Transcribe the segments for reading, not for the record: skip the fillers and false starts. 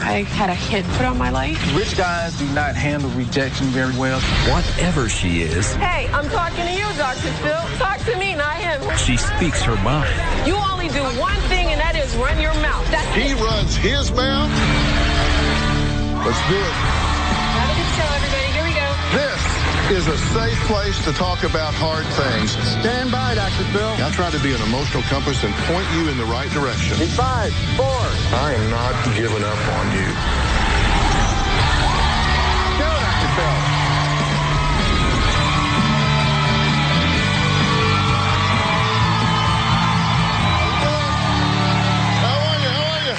I had a hit put on my life. Rich guys do not handle rejection very well. Whatever she is, Hey, I'm talking to you, Dr. Phil. Talk to me, not him. she speaks her mind. You only do one thing, and that is run your mouth. That's He runs his mouth. Let's do it. Have a good show, everybody. Here we go. This is a safe place to talk about hard things. Stand by, Dr. Phil. I'll try to be an emotional compass and point you in the right direction. In 5, 4. I am not giving up on you. Go, Dr. Phil. How are you?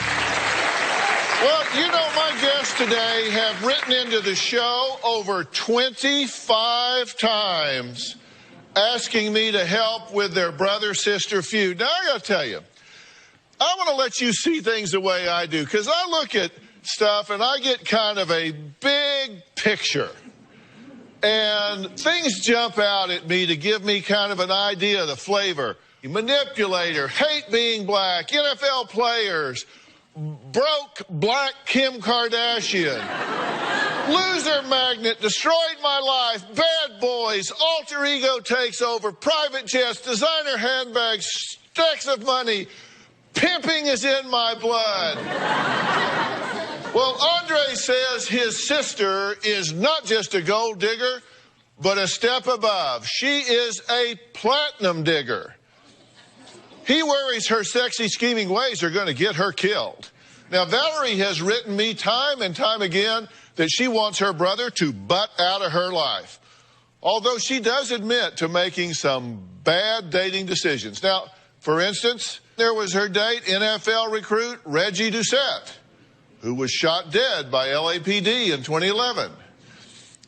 Well, you know, my guests today have written into the show over 25 times asking me to help with their brother-sister feud. Now, I got to tell you, I want to let you see things the way I do, because I look at stuff and I get kind of a big picture. And things jump out at me to give me kind of an idea of the flavor. Manipulator, hate being black, NFL players, broke black Kim Kardashian, loser magnet, destroyed my life, bad boys, alter ego takes over, private jets, designer handbags, stacks of money, pimping is in my blood. Well, Andre says his sister is not just a gold digger, but a step above. She is a platinum digger. He worries her sexy, scheming ways are going to get her killed. Now, Valerie has written me time and time again that she wants her brother to butt out of her life, although she does admit to making some bad dating decisions. Now, for instance, there was her date, NFL recruit Reggie Doucette, who was shot dead by LAPD in 2011.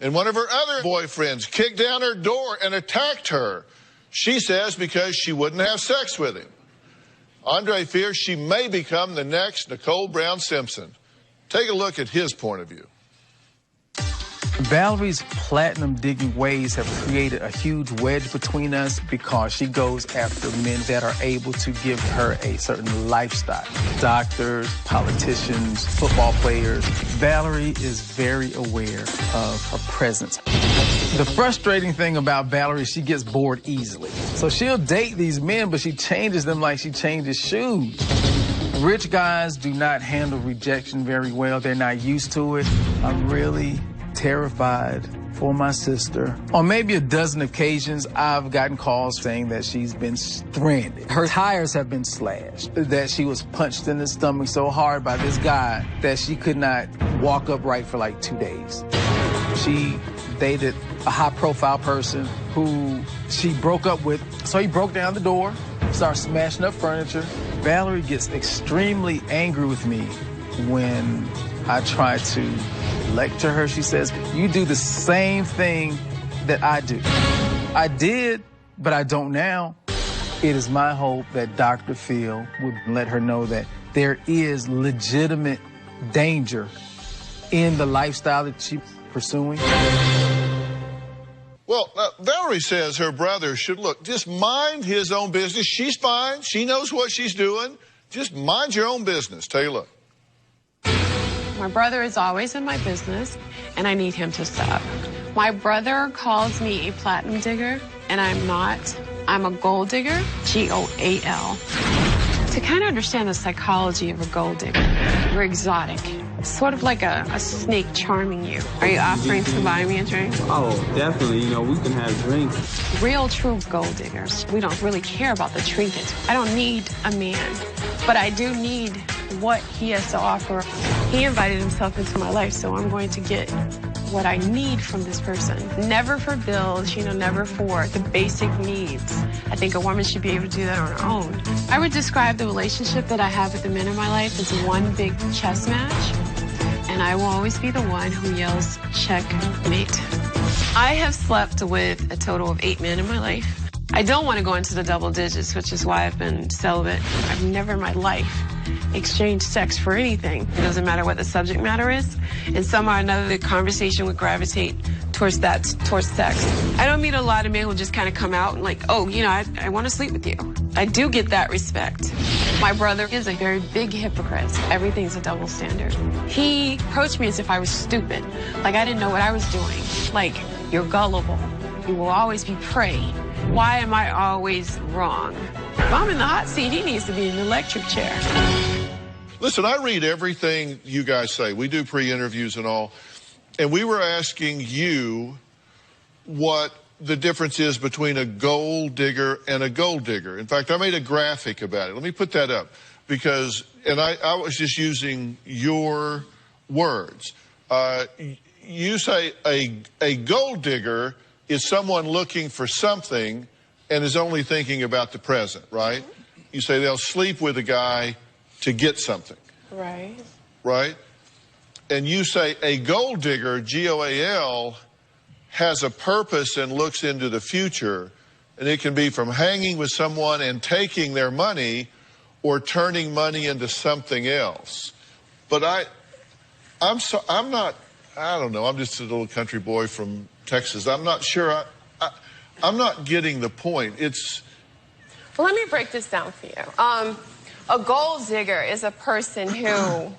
And one of her other boyfriends kicked down her door and attacked her, she says, because she wouldn't have sex with him. Andre fears she may become the next Nicole Brown Simpson. Take a look at his point of view. Valerie's platinum digging ways have created a huge wedge between us because she goes after men that are able to give her a certain lifestyle. Doctors, politicians, football players. Valerie is very aware of her presence. The frustrating thing about Valerie is she gets bored easily. So she'll date these men, but she changes them like she changes shoes. Rich guys do not handle rejection very well. They're not used to it. I'm really terrified for my sister. On maybe a dozen occasions, I've gotten calls saying that she's been stranded. Her tires have been slashed, that she was punched in the stomach so hard by this guy that she could not walk upright for like 2 days. She dated a high-profile person who she broke up with, so he broke down the door, started smashing up furniture. Valerie gets extremely angry with me when I try to lecture her. She says, you do the same thing that I do. I did, but I don't now. It is my hope that Dr. Phil would let her know that there is legitimate danger in the lifestyle that she's pursuing. Well, Valerie says her brother should, look, just mind his own business. She's fine. She knows what she's doing. Just mind your own business. Take a look. My brother is always in my business, and I need him to stop. My brother calls me a platinum digger, and I'm not. I'm a gold digger, G-O-A-L. To kind of understand the psychology of a gold digger, we're exotic. It's sort of like a snake charming you. Are you offering to buy me a drink? Oh, definitely. You know, we can have drinks. Real, true gold diggers, we don't really care about the trinkets. I don't need a man, but I do need what he has to offer. He invited himself into my life, so I'm going to get what I need from this person. Never for bills, you know, never for the basic needs. I think a woman should be able to do that on her own. I would describe the relationship that I have with the men in my life as one big chess match, and I will always be the one who yells, checkmate. I have slept with a total of 8 men in my life. I don't want to go into the double digits, which is why I've been celibate. I've never in my life exchanged sex for anything. It doesn't matter what the subject matter is. And somehow or another, the conversation would gravitate towards sex. I don't meet a lot of men who just kind of come out and like, oh, you know, I want to sleep with you. I do get that respect. My brother is a very big hypocrite. Everything's a double standard. He approached me as if I was stupid, like I didn't know what I was doing. Like, you're gullible. You will always be prey. Why am I always wrong? If I'm in the hot seat, he needs to be in the electric chair. Listen, I read everything you guys say. We do pre-interviews and all. And we were asking you what the difference is between a gold digger and a gold digger. In fact, I made a graphic about it. Let me put that up because, and I was just using your words. You say a gold digger is someone looking for something and is only thinking about the present, right? You say they'll sleep with a guy to get something. Right. Right? And you say a gold digger, G-O-A-L, has a purpose and looks into the future, and it can be from hanging with someone and taking their money or turning money into something else. But I don't know, I'm just a little country boy from Texas. I'm not sure, I'm not getting the point. Well, let me break this down for you. A gold digger is a person who,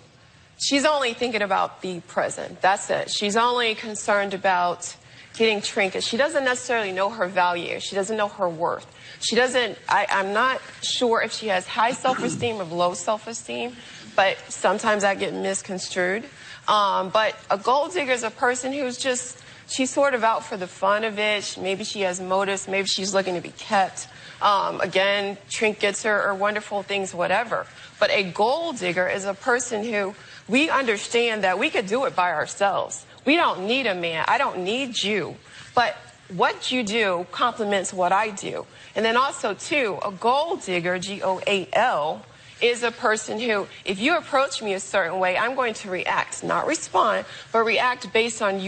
she's only thinking about the present. That's it. She's only concerned about getting trinkets. She doesn't necessarily know her value. She doesn't know her worth. She doesn't, I'm not sure if she has high self-esteem or low self-esteem, but sometimes that gets misconstrued. But a gold digger is a person who's just, she's sort of out for the fun of it. Maybe she has motives. Maybe she's looking to be kept. Again, trinkets or wonderful things, whatever. But a gold digger is a person who we understand that we could do it by ourselves. We don't need a man. I don't need you. But what you do complements what I do. And then also, too, a gold digger, G-O-A-L, is a person who, if you approach me a certain way, I'm going to react, not respond, but react based on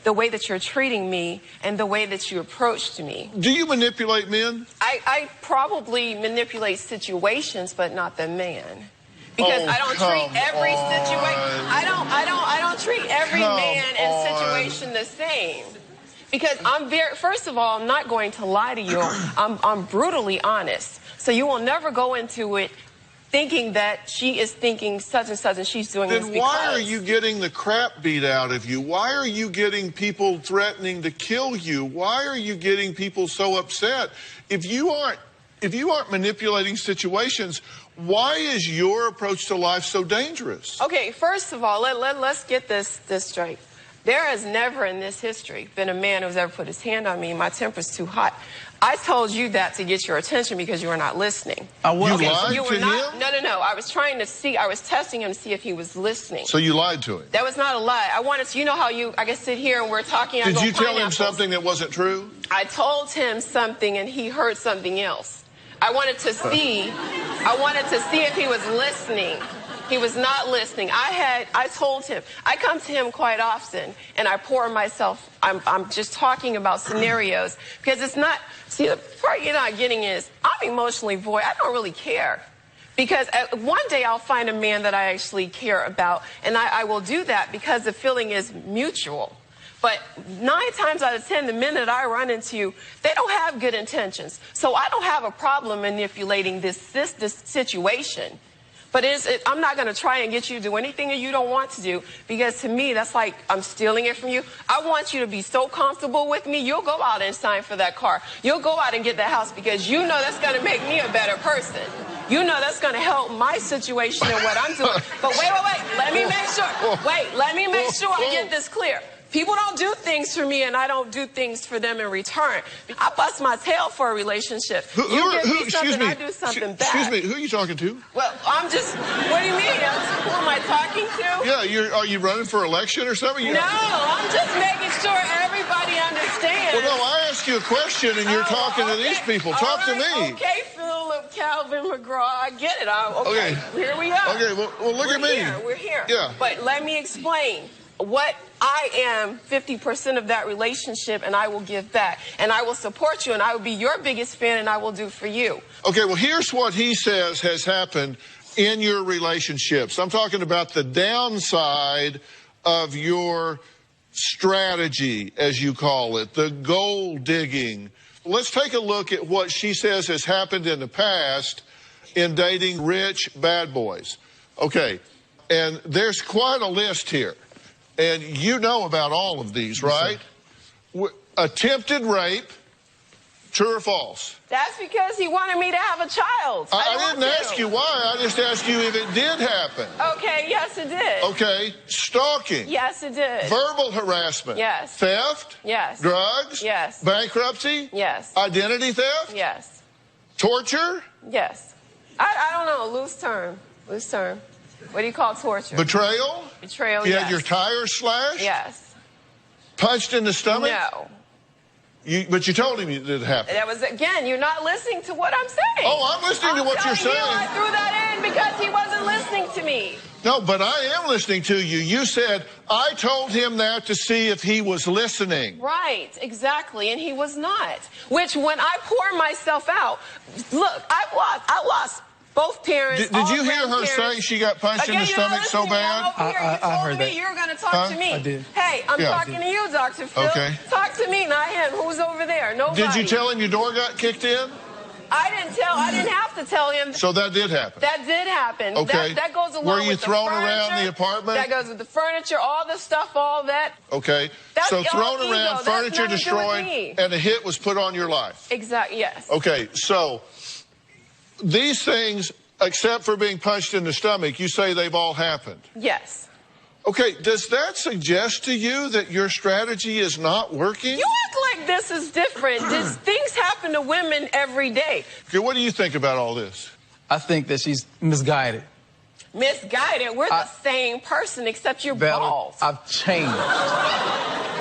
the way that you're treating me and the way that you approached me. Do you manipulate men? I probably manipulate situations, but not the man. Because I don't treat every situation. I don't treat every man and situation the same. Because first of all, I'm not going to lie to you. I'm brutally honest. So you will never go into it thinking that she is thinking such and such and she's doing this because. Then why are you getting the crap beat out of you? Why are you getting people threatening to kill you? Why are you getting people so upset? If you aren't manipulating situations, why is your approach to life so dangerous? Okay, first of all, let's get this straight. There has never in this history been a man who's ever put his hand on me. My temper's too hot. I told you that to get your attention because you were not listening. You lied to him? No. I was trying to see. I was testing him to see if he was listening. So you lied to him? That was not a lie. I wanted to, you know how I can sit here and we're talking. Did you tell him something that wasn't true? I told him something and he heard something else. I wanted to see if he was listening. He was not listening. I told him. I come to him quite often, and I pour myself. I'm just talking about scenarios because it's not. See, the part you're not getting is I'm emotionally void. I don't really care. Because one day I'll find a man that I actually care about, and I will do that because the feeling is mutual. But 9 times out of 10, the men that I run into, they don't have good intentions. So I don't have a problem manipulating this situation. But I'm not going to try and get you to do anything that you don't want to do, because to me, that's like I'm stealing it from you. I want you to be so comfortable with me, you'll go out and sign for that car. You'll go out and get that house because you know that's going to make me a better person. You know that's going to help my situation and what I'm doing. But wait. Let me make sure I get this clear. People don't do things for me, and I don't do things for them in return. I bust my tail for a relationship. You give me something, I do something back. Excuse me, who are you talking to? Well, what do you mean? Who am I talking to? Yeah, are you running for election or something? No, I'm just making sure everybody understands. Well, no, I asked you a question, and you're talking to these people. Talk to me. Okay, Phil, Calvin, McGraw, I get it. Okay, here we are. Okay, well look at me. We're here. Yeah. But let me explain. What I am 50% of that relationship, and I will give back, and I will support you, and I will be your biggest fan, and I will do for you. Okay, well, here's what he says has happened in your relationships. I'm talking about the downside of your strategy, as you call it, the gold digging. Let's take a look at what she says has happened in the past in dating rich bad boys. Okay, and there's quite a list here. And you know about all of these, right? Attempted rape, true or false? That's because he wanted me to have a child. I didn't ask you why. I just asked you if it did happen. Okay, yes, it did. Okay, stalking. Yes, it did. Verbal harassment. Yes. Theft. Yes. Drugs. Yes. Bankruptcy. Yes. Identity theft. Yes. Torture. Yes. I don't know. Loose term. Loose term. What do you call torture? Betrayal. Betrayal, You yes. had your tires slashed. Yes. Punched in the stomach. No. But you told him it happened. That was, again, you're not listening to what I'm saying. Oh, I'm listening to what you're saying. I threw that in because he wasn't listening to me. No, but I am listening to you. You said, I told him that to see if he was listening. Right, exactly, and he was not. Which, when I pour myself out, look, I lost both parents. Did you hear her say she got punched in the stomach so bad? I heard that. You were going to talk to me. I did. Hey, I'm talking to you, Dr. Phil. Okay. Talk to me, not him. Who's over there? Nobody. Did you tell him your door got kicked in? I didn't have to tell him. So that did happen? That did happen. Okay. That goes along Were you with the thrown furniture. around the apartment? That goes with the furniture, all the stuff, all that. Okay. That's So all thrown ego. around, That's furniture nothing to do with destroyed, me. and a hit was put on your life. Exactly, yes. Okay, so these things, except for being punched in the stomach, you say they've all happened. Yes. Okay, does that suggest to you that your strategy is not working? You act like this is different. Things happen to women every day. Okay, what do you think about all this? I think that she's misguided. Misguided. We're the same person, except you're bald. I've changed.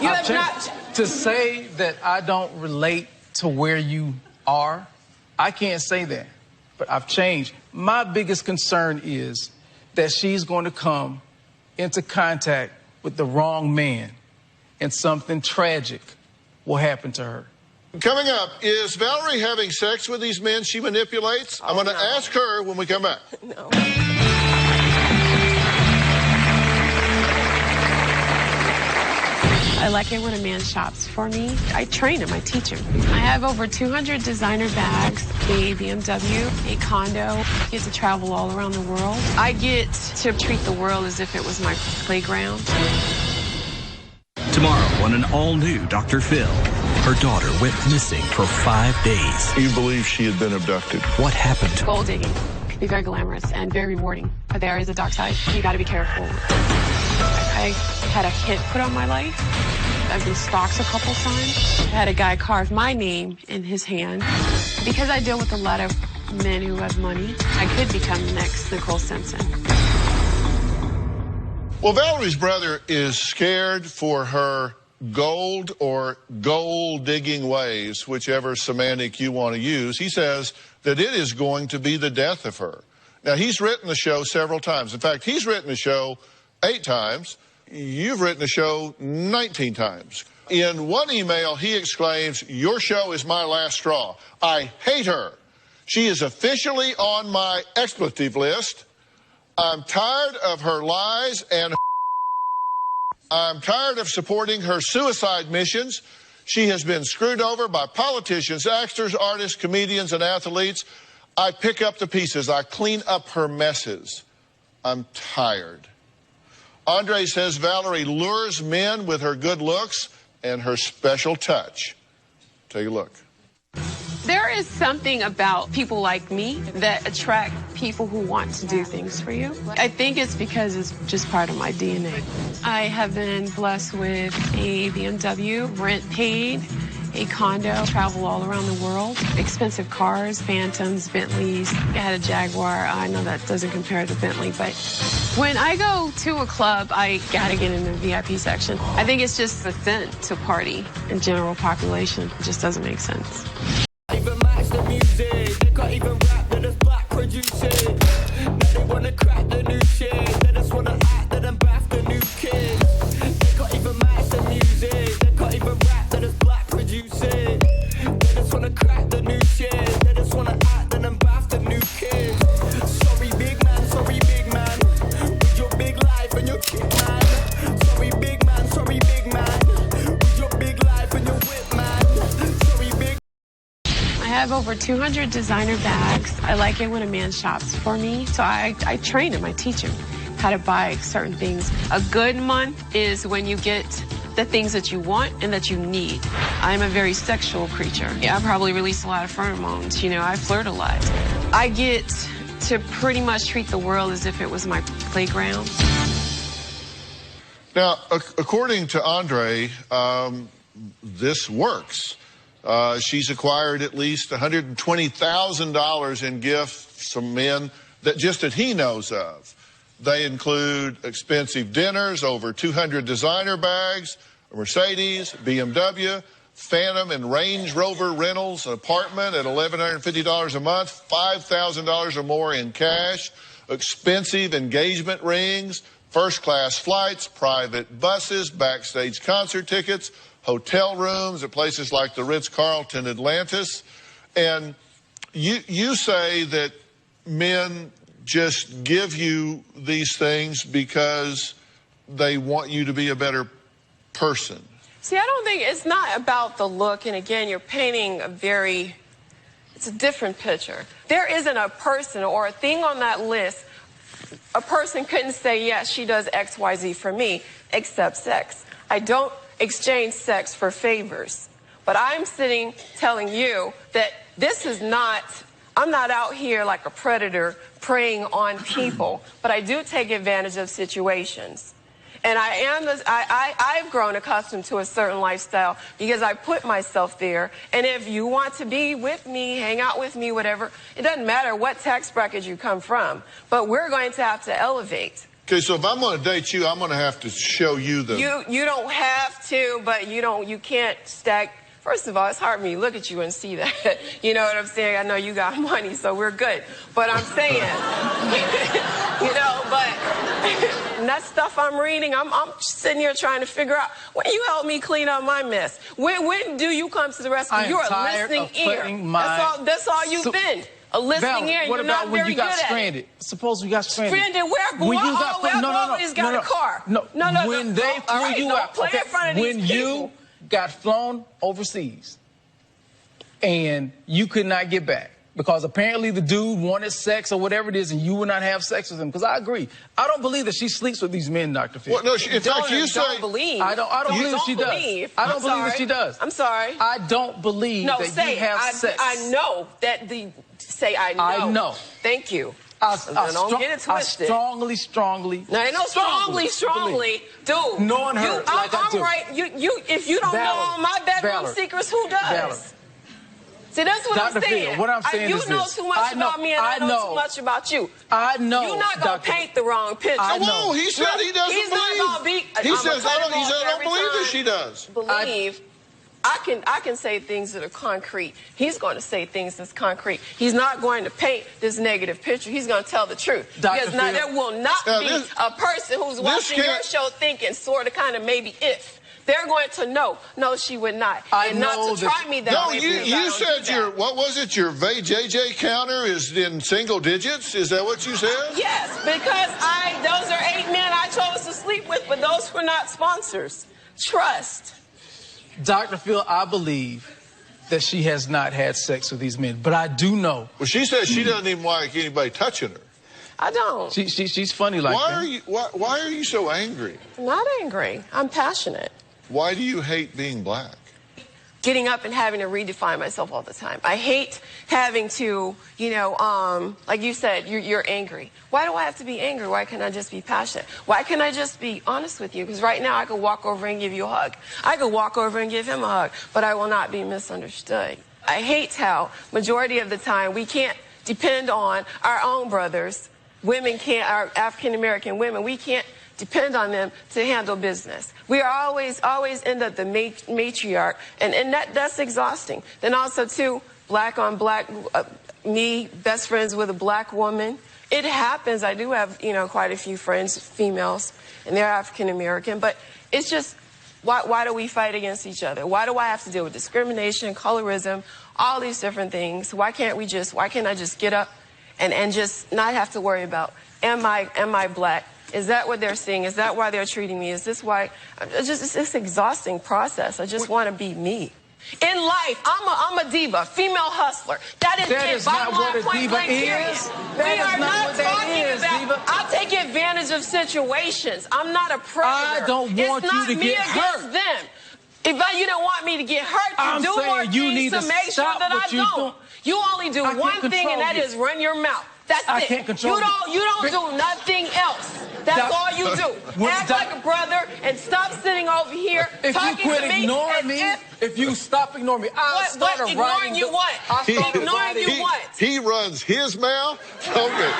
You have not. To say that I don't relate to where you are, I can't say that. But I've changed. My biggest concern is that she's going to come into contact with the wrong man and something tragic will happen to her. Coming up, is Valerie having sex with these men she manipulates? I'm going to ask her when we come back. No. I like it when a man shops for me. I train him, I teach him. I have over 200 designer bags, a BMW, a condo. I get to travel all around the world. I get to treat the world as if it was my playground. Tomorrow on an all-new Dr. Phil. Her daughter went missing for 5 days. You believe she had been abducted? What happened? Gold digging can be very glamorous and very rewarding, but there is a dark side. You got to be careful. I had a hit put on my life. I've been stalked a couple times. I had a guy carve my name in his hand. Because I deal with a lot of men who have money, I could become the next Nicole Simpson. Well, Valerie's brother is scared for her gold or gold-digging ways, whichever semantic you want to use. He says that it is going to be the death of her. Now, he's written the show several times. In fact, he's written the show 8 times. You've written the show 19 times. In one email, he exclaims, "Your show is my last straw. I hate her. She is officially on my expletive list. I'm tired of her lies and I'm tired of supporting her suicide missions. She has been screwed over by politicians, actors, artists, comedians, and athletes. I pick up the pieces. I clean up her messes. I'm tired." Andre says Valerie lures men with her good looks and her special touch. Take a look. There is something about people like me that attract people who want to do things for you. I think it's because it's just part of my DNA. I have been blessed with a BMW, rent paid, a condo, travel all around the world, expensive cars, Phantoms, Bentleys. I had a Jaguar. I know that doesn't compare to Bentley, but when I go to a club, I gotta get in the VIP section. I think it's just a sin to party in general population. It just doesn't make sense. Even match the music, they can't even rap, they're just black producers. Now they wanna crack the new shit, they just wanna act, they done bath the new kids. They can't even match the music, they can't even rap, they're just black producers. They just wanna crack the new shit, they just wanna act, they done bath the new kids. Sorry big man, with your big life and your kick man. Sorry big man, with your big life and your whip man. over 200 designer bags. I like it when a man shops for me, so I train him, I teach him how to buy certain things. A good month is when you get the things that you want and that you need. I'm a very sexual creature. Yeah, I probably release a lot of pheromones. You know, I flirt a lot. I get to pretty much treat the world as if it was my playground. Now, according to Andre, this works. She's acquired at least $120,000 in gifts from men that he knows of. They include expensive dinners, over 200 designer bags, a Mercedes, BMW, Phantom and Range Rover rentals, an apartment at $1,150 a month, $5,000 or more in cash, expensive engagement rings, first-class flights, private buses, backstage concert tickets, hotel rooms at places like the Ritz-Carlton Atlantis. And you say that men just give you these things because they want you to be a better person. See, I don't think it's not about the look. And again, you're painting it's a different picture. There isn't a person or a thing on that list. A person couldn't say, yes, she does X, Y, Z for me, except sex. I don't exchange sex for favors. But I'm sitting telling you that this is not, I'm not out here like a predator preying on people, but I do take advantage of situations. And I've grown accustomed to a certain lifestyle because I put myself there. And if you want to be with me, hang out with me, whatever, it doesn't matter what tax bracket you come from. But we're going to have to elevate. Okay, so if I'm going to date you, I'm going to have to show you the... You don't have to, but you can't stack... First of all, it's hard for me to look at you and see that. You know what I'm saying? I know you got money, so we're good. But I'm saying, you know, but and that stuff I'm reading, I'm sitting here trying to figure out, when you help me clean up my mess? When do you come to the rescue? You're a listening ear. That's all you've been. A listening ear. What about when you got stranded? Suppose we got stranded. Stranded where? When you got always got a car. No. When they flew you out. Play in front of these people. When you got flown overseas and you could not get back because apparently the dude wanted sex or whatever it is and you would not have sex with him. Because I agree. I don't believe that she sleeps with these men, Dr. Phil. Well, no, in fact, you say... don't believe. I don't believe that she does. I don't believe that she does. I'm sorry. I don't believe that you have sex. I know that say I know. I know. Thank you. Don't get it twisted. I strongly. No, ain't no strongly, dude. Knowing her like I do. I'm right. If you don't know all my bedroom secrets, who does? See, that's what Dr. I'm saying. Phil, what I'm saying is you know too much about me, and I know too much about you. I know. You're not gonna paint the wrong picture. Whoa, he said he doesn't He's believe. Not gonna be, he says I don't believe that she does. Believe. I can say things that are concrete. He's going to say things that's concrete. He's not going to paint this negative picture. He's going to tell the truth. Because now there will not be a person who's watching your show thinking sort of kind of maybe if. They're going to know. No, she would not. And not to try me that way. No, you said what was it? Your JJ counter is in single digits? Is that what you said? Yes, because those are 8 men I chose to sleep with, but those were not sponsors. Trust. Dr. Phil, I believe that she has not had sex with these men, but I do know. Well, she says she doesn't even like anybody touching her. I don't. She's funny like that. Why are you so angry? I'm not angry. I'm passionate. Why do you hate being black? Getting up and having to redefine myself all the time. I hate having to, like you said, you're angry. Why do I have to be angry? Why can't I just be passionate? Why can't I just be honest with you? Because right now I could walk over and give you a hug. I could walk over and give him a hug, but I will not be misunderstood. I hate how majority of the time we can't depend on our own brothers. Women can't, our African-American women, we can't depend on them to handle business. We are always end up the matriarch, and that's exhausting. Then also, too, black on black, me, best friends with a black woman. It happens. I do have, quite a few friends, females, and they're African-American, but it's just, why do we fight against each other? Why do I have to deal with discrimination, colorism, all these different things? Why can't I just get up and just not have to worry about, am I black? Is that what they're seeing? Is that why they're treating me? Is this why? It's an exhausting process. I just want to be me. In life, I'm a diva, female hustler. That is not what a point diva blank, period. is. We are not talking about. I take advantage of situations. I'm not a predator. I don't want you to get hurt. It's not me against them. If you don't want me to get hurt, you do more things to make sure that I don't. You only do one thing, and that is run your mouth. That's it. I can't control you don't do nothing else. That's all you do. Act like a brother and stop sitting over here talking to me. If you stop ignoring me, I'll start writing. Ignoring you what? Ignoring you what? He runs his mouth? Okay.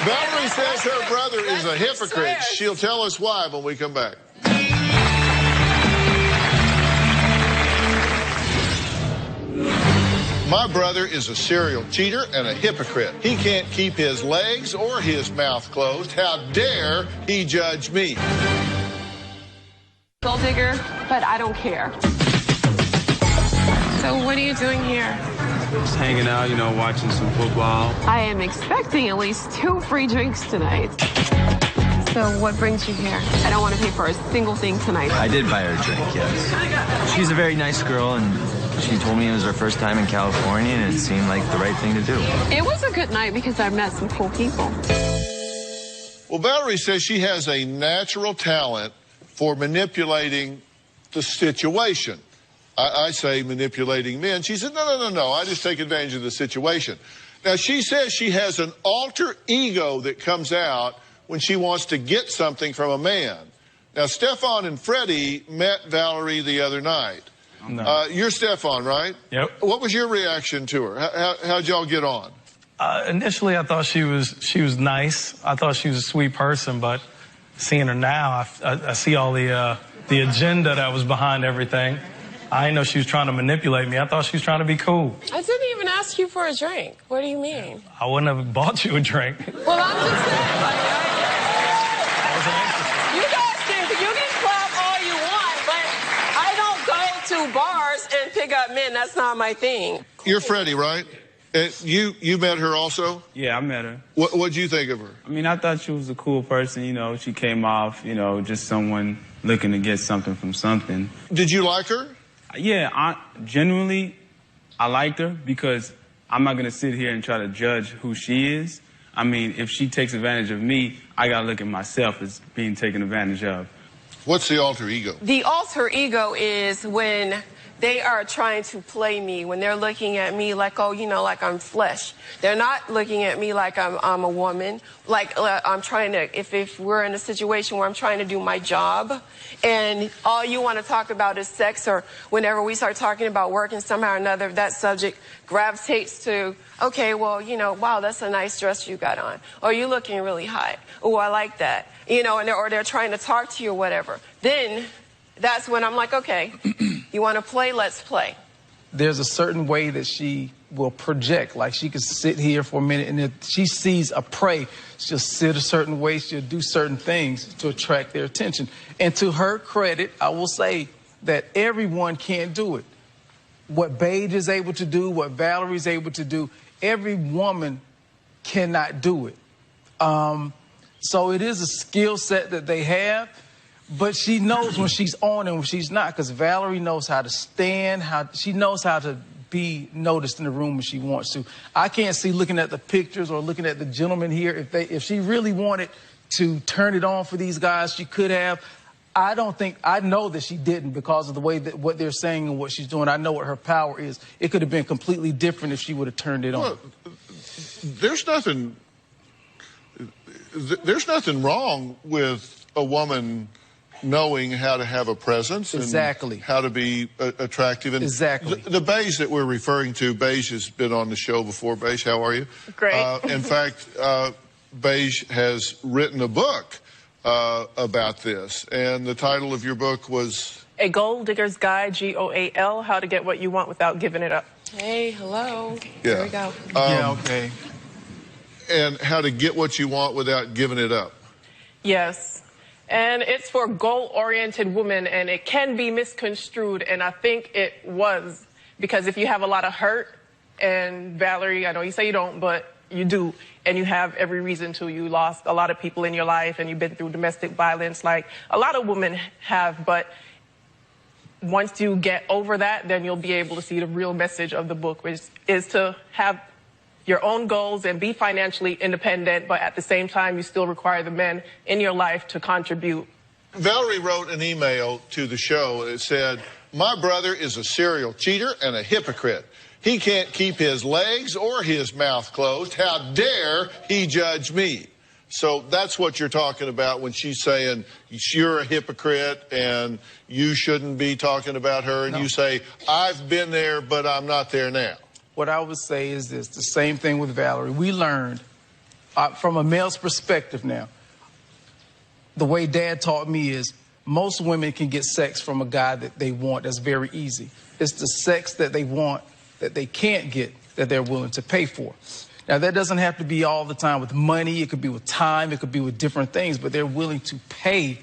Valerie says her brother is a hypocrite. She'll tell us why when we come back. My brother is a serial cheater and a hypocrite. He can't keep his legs or his mouth closed. How dare he judge me? Gold digger, but I don't care. So what are you doing here? Just hanging out, you know, watching some football. I am expecting at least 2 free drinks tonight. So what brings you here? I don't want to pay for a single thing tonight. I did buy her a drink, yes. She's a very nice girl, and she told me it was her first time in California, and it seemed like the right thing to do. It was a good night because I met some cool people. Well, Valerie says she has a natural talent for manipulating the situation. I say manipulating men. She said, no, I just take advantage of the situation. Now, she says she has an alter ego that comes out when she wants to get something from a man. Now, Stefan and Freddie met Valerie the other night. No. You're Stefan, right? Yep. What was your reaction to her? How'd y'all get on? Initially, I thought she was nice. I thought she was a sweet person, but seeing her now, I see all the agenda that was behind everything. I didn't know she was trying to manipulate me. I thought she was trying to be cool. I didn't even ask you for a drink. What do you mean? I wouldn't have bought you a drink. Well, I'm just saying. You can clap all you want, but I don't go to bars and pick up men. That's not my thing. You're Freddie, right? You met her also? Yeah, I met her. What'd you think of her? I mean, I thought she was a cool person. You know, she came off, you know, just someone looking to get something from something. Did you like her? Yeah, genuinely, I liked her because I'm not going to sit here and try to judge who she is. I mean, if she takes advantage of me, I got to look at myself as being taken advantage of. What's the alter ego? The alter ego is when they are trying to play me, when they're looking at me like, oh, you know, like I'm flesh. They're not looking at me like I'm a woman. Like I'm trying to, if we're in a situation where I'm trying to do my job and all you want to talk about is sex, or whenever we start talking about work and somehow or another that subject gravitates to, okay, well, you know, wow, that's a nice dress you got on. Or you're looking really hot. Oh, I like that. You know, or they're trying to talk to you or whatever. Then that's when I'm like, okay, you want to play? Let's play. There's a certain way that she will project. Like she could sit here for a minute, and if she sees a prey, she'll sit a certain way, she'll do certain things to attract their attention. And to her credit, I will say that everyone can't do it. What Bhad is able to do, what Valerie's able to do, every woman cannot do it. So it is a skill set that they have. But she knows when she's on and when she's not, because Valerie knows how to stand, she knows how to be noticed in the room when she wants to. I can't see looking at the pictures or looking at the gentlemen here. If she really wanted to turn it on for these guys, she could have. I know that she didn't because of the way that what they're saying and what she's doing. I know what her power is. It could have been completely different if she would have turned it on. Well, there's nothing wrong with a woman knowing how to have a presence exactly. And how to be attractive. And exactly. The Beige that we're referring to, Beige has been on the show before. Beige, how are you? Great. In fact, Beige has written a book about this, and the title of your book was? A Gold Digger's Guide, G-O-A-L, How to Get What You Want Without Giving It Up. Hey, hello. Yeah. Here we go. Yeah, okay. And how to get what you want without giving it up. Yes. And it's for goal-oriented women, and it can be misconstrued, and I think it was. Because if you have a lot of hurt, and Valerie, I know you say you don't, but you do, and you have every reason to. You lost a lot of people in your life, and you've been through domestic violence like a lot of women have, but once you get over that, then you'll be able to see the real message of the book, which is to have your own goals and be financially independent, but at the same time, you still require the men in your life to contribute. Valerie wrote an email to the show that said, "My brother is a serial cheater and a hypocrite. He can't keep his legs or his mouth closed. How dare he judge me?" So that's what you're talking about when she's saying you're a hypocrite and you shouldn't be talking about her. And you say, I've been there, but I'm not there now. What I would say is this, the same thing with Valerie. We learned from a male's perspective now, the way Dad taught me is most women can get sex from a guy that they want. That's very easy. It's the sex that they want that they can't get that they're willing to pay for. Now, that doesn't have to be all the time with money. It could be with time. It could be with different things, but they're willing to pay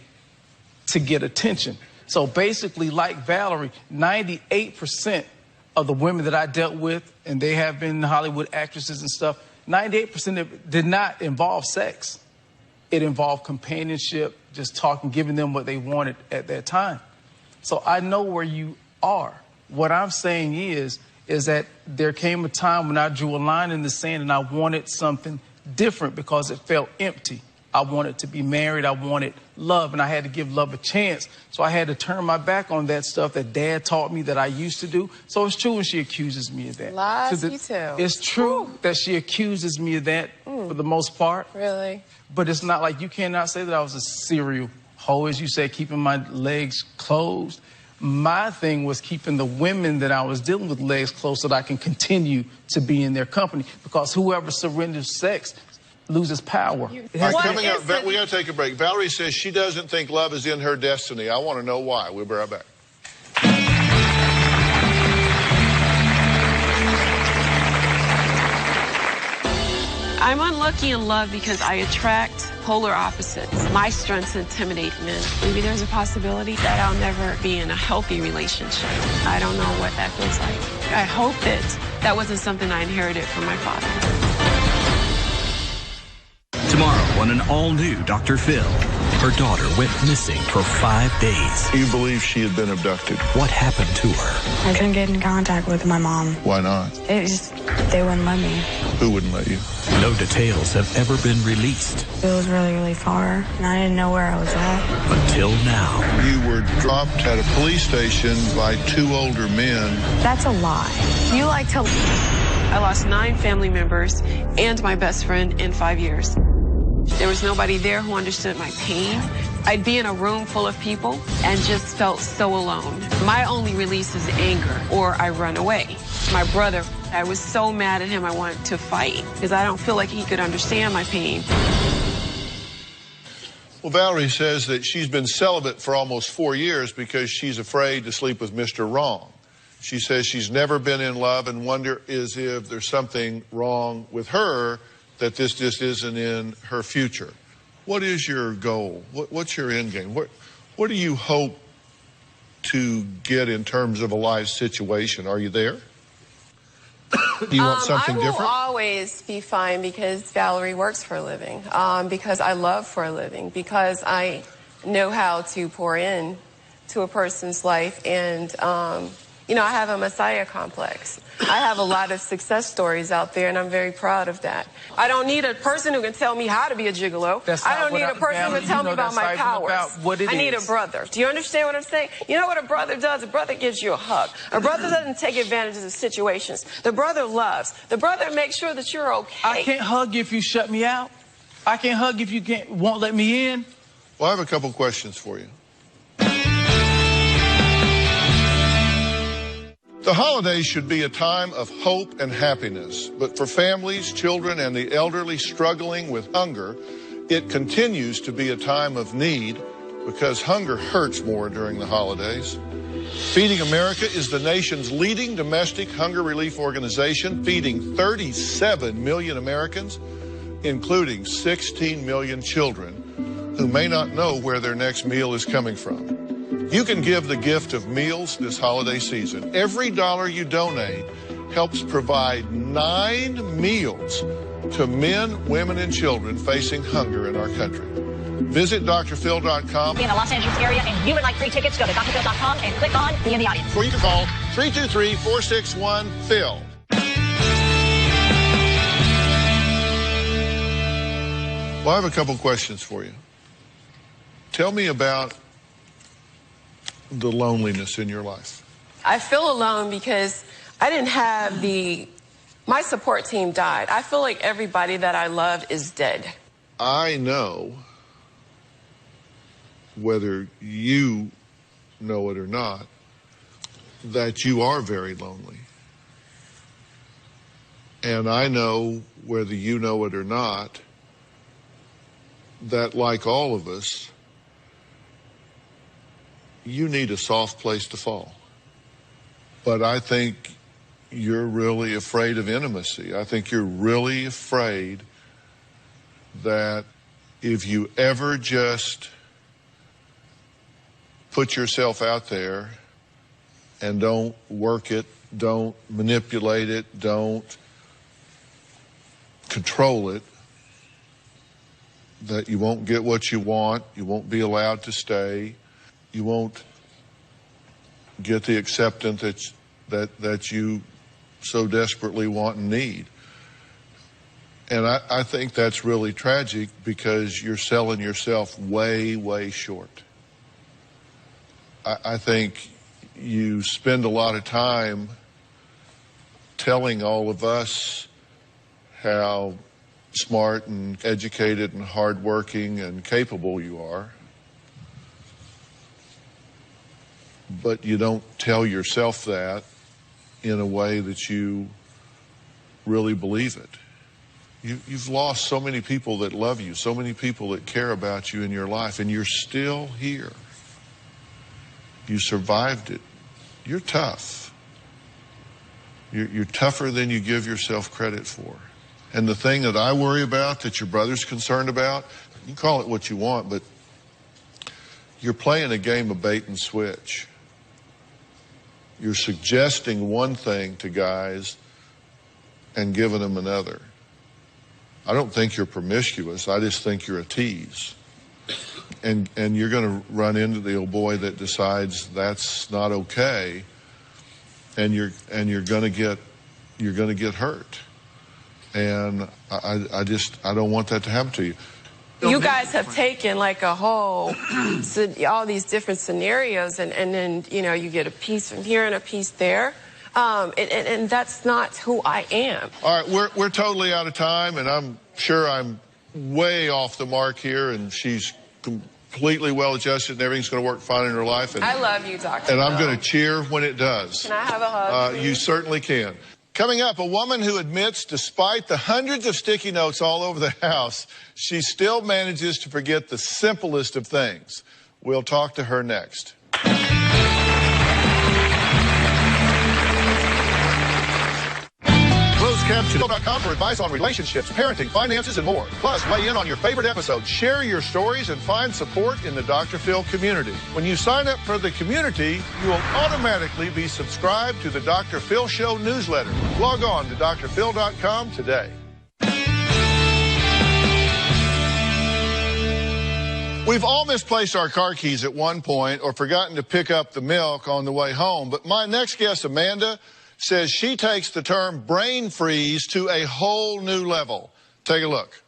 to get attention. So basically, like Valerie, 98% of the women that I dealt with, and they have been Hollywood actresses and stuff, 98% did not involve sex. It involved companionship, just talking, giving them what they wanted at that time. So I know where you are. What I'm saying is that there came a time when I drew a line in the sand and I wanted something different because it felt empty. I wanted to be married. I wanted love, and I had to give love a chance. So I had to turn my back on that stuff that Dad taught me that I used to do. So it's true when she accuses me of that. Lies you tell. It's true that she accuses me of that for the most part. Really? But it's not like you cannot say that I was a serial hoe, as you said, keeping my legs closed. My thing was keeping the women that I was dealing with legs closed so that I can continue to be in their company, because whoever surrenders sex loses power. Coming up, we got to take a break. Valerie says she doesn't think love is in her destiny. I want to know why. We'll be right back. I'm unlucky in love because I attract polar opposites. My strengths intimidate men. Maybe there's a possibility that I'll never be in a healthy relationship. I don't know what that feels like. I hope that wasn't something I inherited from my father. Tomorrow on an all-new Dr. Phil, her daughter went missing for 5 days. You believe she had been abducted? What happened to her? I couldn't get in contact with my mom. Why not? They wouldn't let me. Who wouldn't let you? No details have ever been released. It was really, really far, and I didn't know where I was at. Until now. You were dropped at a police station by 2 older men. That's a lie. You like to... I lost 9 family members and my best friend in 5 years. There was nobody there who understood my pain. I'd be in a room full of people and just felt so alone. My only release is anger, or I run away. My brother, I was so mad at him I wanted to fight because I don't feel like he could understand my pain. Well, Valerie says that she's been celibate for almost 4 years because she's afraid to sleep with Mr. Wrong. She says she's never been in love and wonders if there's something wrong with her, that this just isn't in her future. What is your goal? What's your end game? What do you hope to get in terms of a life situation? Are you there? Do you want something different? I will always be fine because Valerie works for a living, because I love for a living, because I know how to pour in to a person's life, and you know, I have a messiah complex. I have a lot of success stories out there, and I'm very proud of that. I don't need a person who can tell me how to be a gigolo. I don't need a person who can tell me about my powers. I need a brother. Do you understand what I'm saying? You know what a brother does? A brother gives you a hug. A brother doesn't take advantage of situations. The brother loves. The brother makes sure that you're okay. I can't hug you if you shut me out. I can't hug if you won't let me in. Well, I have a couple questions for you. The holidays should be a time of hope and happiness, but for families, children, and the elderly struggling with hunger, it continues to be a time of need because hunger hurts more during the holidays. Feeding America is the nation's leading domestic hunger relief organization, feeding 37 million Americans, including 16 million children who may not know where their next meal is coming from. You can give the gift of meals this holiday season. Every dollar you donate helps provide 9 meals to men, women, and children facing hunger in our country. Visit drphil.com. In the Los Angeles area and you would like free tickets, go to drphil.com and click on Be in the Audience. Or you can call 323-461-PHIL. Well, I have a couple questions for you. Tell me about the loneliness in your life. I feel alone because I didn't have my support team died. I feel like everybody that I loved is dead. I know, whether you know it or not, that you are very lonely. And I know, whether you know it or not, that like all of us, you need a soft place to fall. But I think you're really afraid of intimacy. I think you're really afraid that if you ever just put yourself out there and don't work it, don't manipulate it, don't control it, that you won't get what you want, you won't be allowed to stay, you won't get the acceptance that you so desperately want and need. And I think that's really tragic because you're selling yourself way, way short. I think you spend a lot of time telling all of us how smart and educated and hardworking and capable you are, but you don't tell yourself that in a way that you really believe it. You've lost so many people that love you, so many people that care about you in your life, and you're still here. You survived it. You're tough. You're tougher than you give yourself credit for. And the thing that I worry about, that your brother's concerned about, you can call it what you want, but you're playing a game of bait and switch. You're suggesting one thing to guys and giving them another. I don't think you're promiscuous. I just think you're a tease. And you're going to run into the old boy that decides that's not okay, and you're going to get hurt. And I don't want that to happen to you. You guys have taken like a whole, all these different scenarios, and then, you know, you get a piece from here and a piece there. And that's not who I am. All right, we're totally out of time, and I'm sure I'm way off the mark here, and she's completely well-adjusted, and everything's going to work fine in her life. And I love you, Dr. And I'm going to cheer when it does. Can I have a hug? You certainly can. Coming up, a woman who admits despite the hundreds of sticky notes all over the house, she still manages to forget the simplest of things. We'll talk to her next. ClosedCaption.com for advice on relationships, parenting, finances, and more. Plus, weigh in on your favorite episodes, share your stories, and find support in the Dr. Phil community. When you sign up for the community, you will automatically be subscribed to the Dr. Phil Show newsletter. Log on to drphil.com today. We've all misplaced our car keys at one point or forgotten to pick up the milk on the way home, but my next guest, Amanda, says she takes the term brain freeze to a whole new level. Take a look.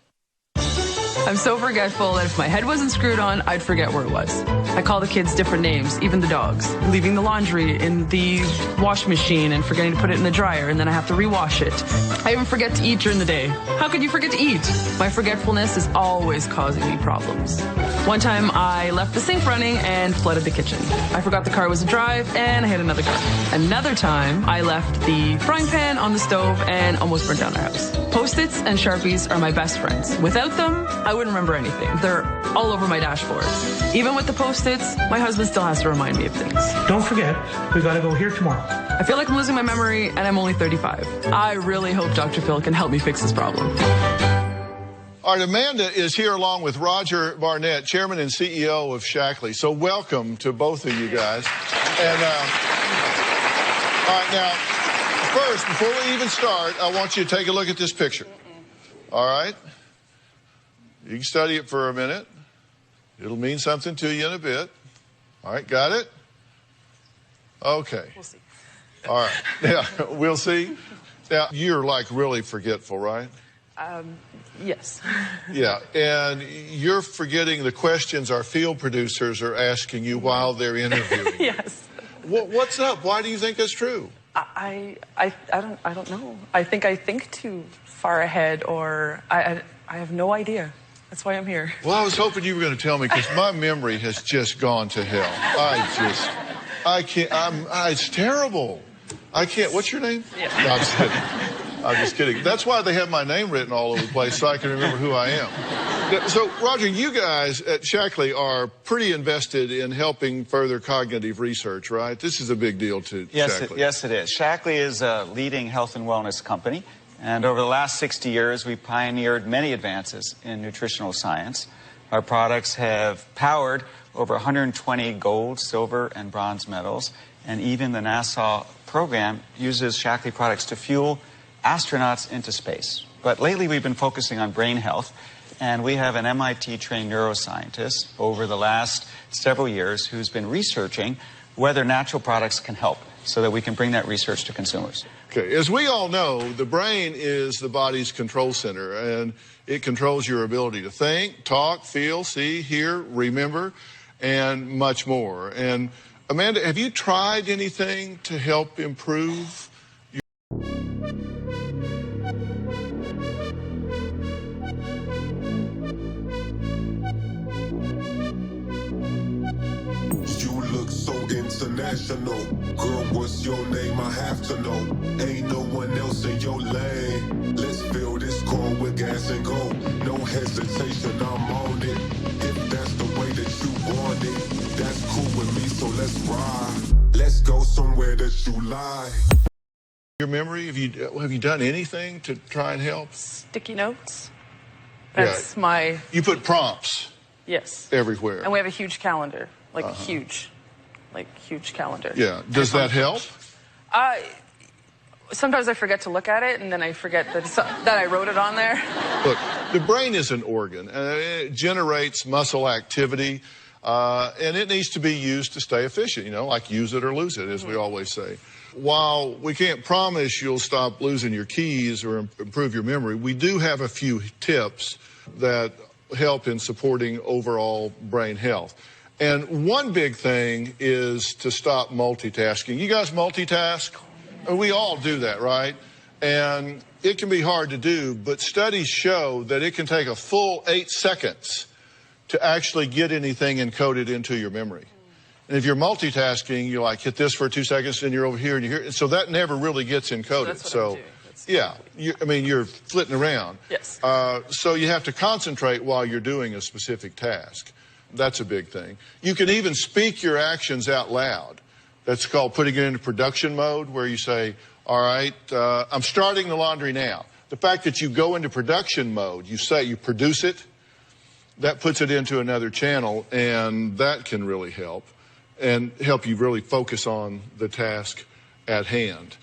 I'm so forgetful that if my head wasn't screwed on, I'd forget where it was. I call the kids different names, even the dogs. Leaving the laundry in the wash machine and forgetting to put it in the dryer, and then I have to rewash it. I even forget to eat during the day. How could you forget to eat? My forgetfulness is always causing me problems. One time I left the sink running and flooded the kitchen. I forgot the car was a drive and I hit another car. Another time I left the frying pan on the stove and almost burnt down our house. Post-its and Sharpies are my best friends. Without them, I wouldn't remember anything. They're all over my dashboard. Even with the Post-its, my husband still has to remind me of things. Don't forget, we gotta go here tomorrow. I feel like I'm losing my memory and I'm only 35. I really hope Dr. Phil can help me fix this problem. All right, Amanda is here along with Roger Barnett, Chairman and CEO of Shackley. So welcome to both of you guys. And all right, now, first, before we even start, I want you to take a look at this picture. All right? You can study it for a minute. It'll mean something to you in a bit. All right, got it? Okay. We'll see. All right. Yeah, we'll see. Now, you're like really forgetful, right? Yes. Yeah, and you're forgetting the questions our field producers are asking you while they're interviewing. Yes. What's up? Why do you think that's true? I don't know. I think too far ahead, or I have no idea. That's why I'm here. Well, I was hoping you were going to tell me, because my memory has just gone to hell. I can't, it's terrible. I can't, what's your name? Yeah. No, I'm just kidding. I'm just kidding. That's why they have my name written all over the place, so I can remember who I am. So, Roger, you guys at Shaklee are pretty invested in helping further cognitive research, right? This is a big deal to Shaklee. Yes, it is. Shaklee is a leading health and wellness company, and over the last 60 years, we pioneered many advances in nutritional science. Our products have powered over 120 gold, silver, and bronze medals, and even the NASA program uses Shaklee products to fuel astronauts into space. But lately we've been focusing on brain health, and we have an MIT-trained neuroscientist over the last several years who's been researching whether natural products can help so that we can bring that research to consumers. Okay, as we all know, the brain is the body's control center, and it controls your ability to think, talk, feel, see, hear, remember, and much more. And Amanda, have you tried anything to help improve? International. Girl, what's your name? I have to know. Ain't no one else in your lane. Let's fill this car with gas and go. No hesitation, I'm on it. If that's the way that you want it, that's cool with me, so let's ride. Let's go somewhere that you lie. Your memory, have you done anything to try and help? Sticky notes. That's my... You put prompts. Yes. Everywhere. And we have a huge calendar, like huge calendar. Yeah. Does that help? Sometimes I forget to look at it, and then I forget that I wrote it on there. Look, the brain is an organ, and it generates muscle activity, and it needs to be used to stay efficient, you know, like use it or lose it, as we always say. While we can't promise you'll stop losing your keys or improve your memory, we do have a few tips that help in supporting overall brain health. And one big thing is to stop multitasking. You guys multitask? We all do that, right? And it can be hard to do, but studies show that it can take a full 8 seconds to actually get anything encoded into your memory. And if you're multitasking, you like hit this for 2 seconds, and you're over here and you're here. So that never really gets encoded. So yeah, you're flitting around. Yes. So you have to concentrate while you're doing a specific task. That's a big thing. You can even speak your actions out loud. That's called putting it into production mode, where you say, all right, I'm starting the laundry now. The fact that you go into production mode, you produce it, that puts it into another channel, and that can really help, and help you really focus on the task at hand.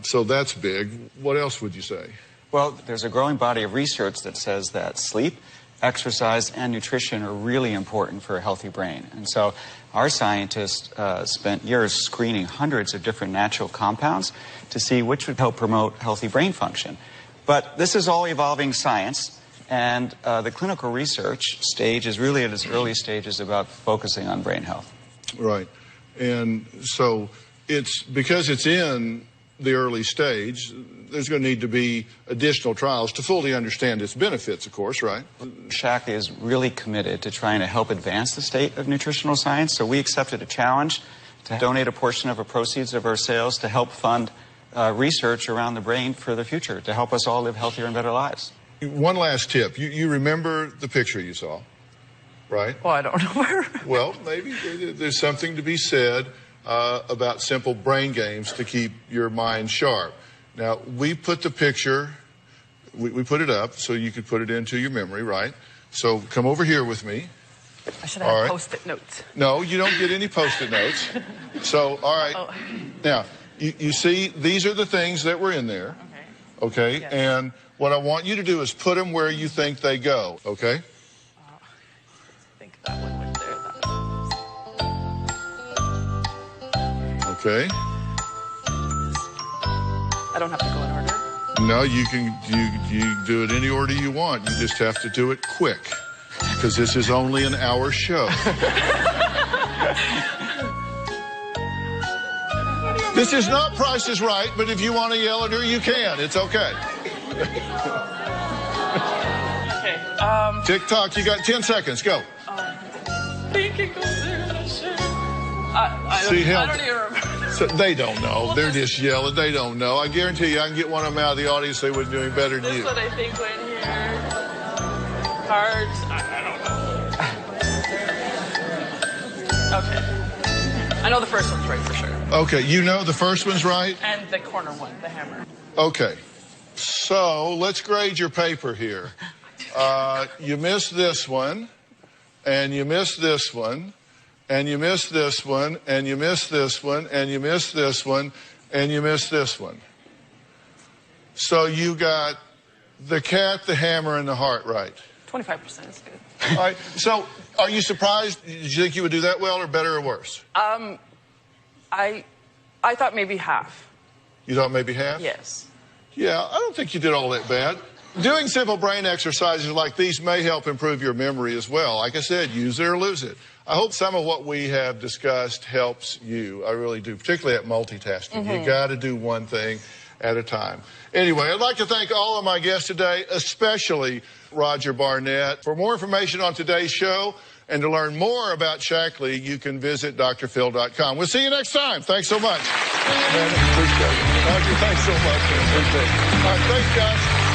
So that's big. What else would you say? Well, there's a growing body of research that says that sleep, exercise, and nutrition are really important for a healthy brain. And so our scientists spent years screening hundreds of different natural compounds to see which would help promote healthy brain function. But this is all evolving science, and the clinical research stage is really at its early stages about focusing on brain health. Right. And so it's because it's in the early stage, there's going to need to be additional trials to fully understand its benefits, of course, right? Shaklee is really committed to trying to help advance the state of nutritional science, so we accepted a challenge to donate a portion of the proceeds of our sales to help fund research around the brain for the future, to help us all live healthier and better lives. One last tip. You remember the picture you saw, right? Well, I don't know. Well, maybe there's something to be said about simple brain games to keep your mind sharp. Now, we put the picture, we put it up so you could put it into your memory, right? So come over here with me. I should have Post-it notes. No, you don't get any Post-it notes. So, all right. Oh. Now, you see, these are the things that were in there. Okay? Yes. And what I want you to do is put them where you think they go, okay? that one went there. Okay. I don't have to go in order. No, you can do it any order you want. You just have to do it quick, because this is only an hour show. This is not Price is Right, but if you want to yell at her, you can. It's okay. Okay. Tick-tock, you got 10 seconds. Go. I think it goes there. I'm not sure. I don't even remember. So they don't know. They're just yelling. They don't know. I guarantee you, I can get one of them out of the audience. They wouldn't do any better than This you. is what I think went here. Cards. I don't know. Okay. I know the first one's right for sure. Okay, you know the first one's right? And the corner one, the hammer. Okay. So let's grade your paper here. You missed this one, and you missed this one, and you missed this one, and you missed this one, and you missed this one, and you missed this one. So you got the cat, the hammer, and the heart right. 25% is good. All right. So are you surprised? Did you think you would do that well, or better or worse? I thought maybe half. You thought maybe half? Yes. Yeah, I don't think you did all that bad. Doing simple brain exercises like these may help improve your memory as well. Like I said, use it or lose it. I hope some of what we have discussed helps you. I really do, particularly at multitasking. You got to do one thing at a time. Anyway, I'd like to thank all of my guests today, especially Roger Barnett. For more information on today's show and to learn more about Shackley, you can visit drphil.com. We'll see you next time. Thanks so much. Man, appreciate it. Roger, thanks so much. Man. All right, thanks, guys.